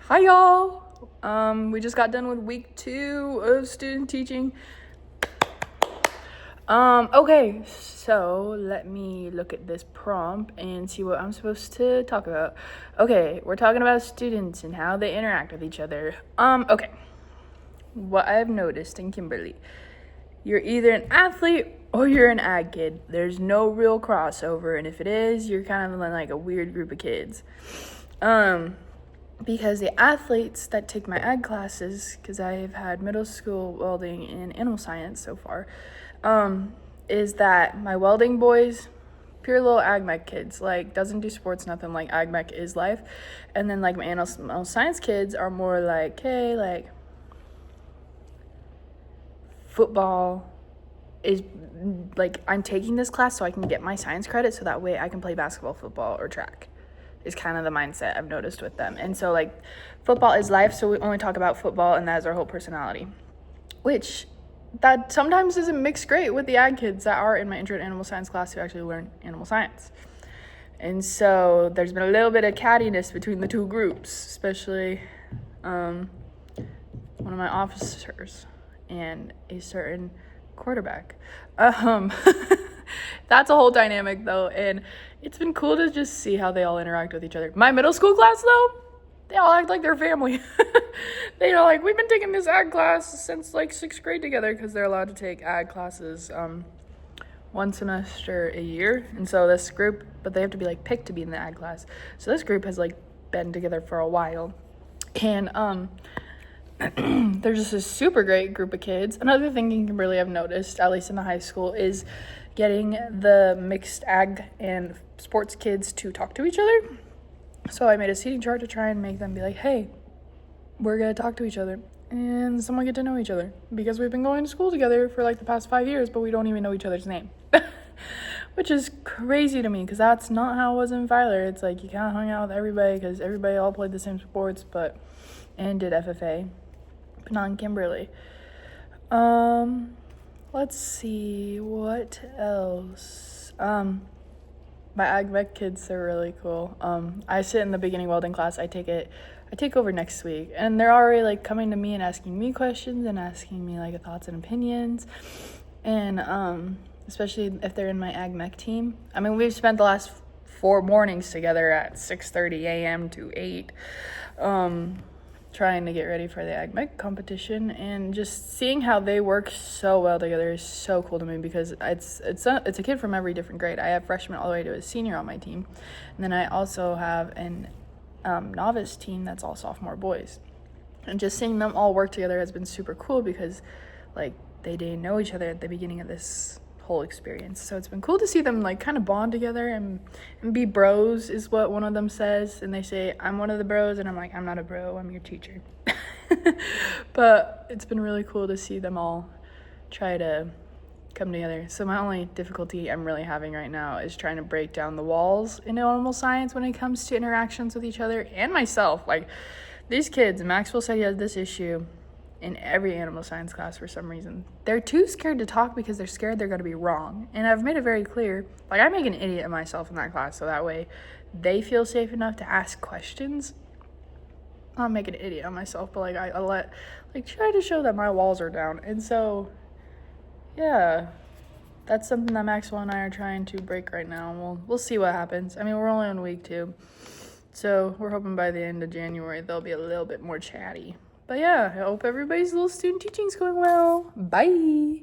Hi y'all. We just got done with week 2 of student teaching. Okay, so let me look at this prompt and see what I'm supposed to talk about. Okay, we're talking about students and how they interact with each other. Okay. What I've noticed in Kimberly, you're either an athlete or you're an ag kid. There's no real crossover, and if it is, you're kind of like a weird group of kids. Because the athletes that take my ag classes, because I've had middle school welding and animal science so far, is that my welding boys, pure little ag mech kids, like doesn't do sports, nothing, like ag mech is life. And then like my animal science kids are more like, hey, like football is like, I'm taking this class so I can get my science credit so that way I can play basketball, football, or track. Is kind of the mindset I've noticed with them. And so like football is life, so we only talk about football and that is our whole personality, which that sometimes isn't mixed great with the ag kids that are in my intro to animal science class who actually learn animal science. And so there's been a little bit of cattiness between the two groups, especially one of my officers and a certain quarterback. That's a whole dynamic though, and it's been cool to just see how they all interact with each other. My middle school class though, they all act like they're family. They are like, we've been taking this ag class since like 6th grade together, because they're allowed to take ag classes one semester a year. And so this group, but they have to be like picked to be in the ag class. So this group has like been together for a while, and they're just a super great group of kids. Another thing you can really have noticed, at least in the high school, is getting the mixed ag and sports kids to talk to each other. So I made a seating chart to try and make them be like, hey, we're going to talk to each other and someone get to know each other, because we've been going to school together for like the past 5 years, but we don't even know each other's name. Which is crazy to me, because that's not how it was in Filer. It's like you kind of hung out with everybody because everybody all played the same sports, and did FFA, but not in Kimberly. Let's see, what else? My ag mech kids are really cool. I sit in the beginning welding class. I take over next week, and they're already like coming to me and asking me questions and asking me like thoughts and opinions, and especially if they're in my ag mech team. I mean, we've spent the last 4 mornings together at 6:30 a.m. to 8, trying to get ready for the ag mech competition, and just seeing how they work so well together is so cool to me, because it's a kid from every different grade. I have freshman all the way to a senior on my team, and then I also have an novice team that's all sophomore boys, and just seeing them all work together has been super cool, because like they didn't know each other at the beginning of this whole experience. So it's been cool to see them like kind of bond together and be bros, is what one of them says. And they say, I'm one of the bros, and I'm like, I'm not a bro, I'm your teacher. But it's been really cool to see them all try to come together. So my only difficulty I'm really having right now is trying to break down the walls in animal science when it comes to interactions with each other and myself. Like these kids, Maxwell said he has this issue in every animal science class for some reason. They're too scared to talk because they're scared they're going to be wrong. And I've made it very clear, like I make an idiot of myself in that class, so that way they feel safe enough to ask questions. I'll make an idiot of myself, but like I let, like, try to show that my walls are down. And so, yeah, that's something that Maxwell and I are trying to break right now. And we'll see what happens. I mean, we're only on week 2. So we're hoping by the end of January they'll be a little bit more chatty. But yeah, I hope everybody's little student teaching is going well. Bye.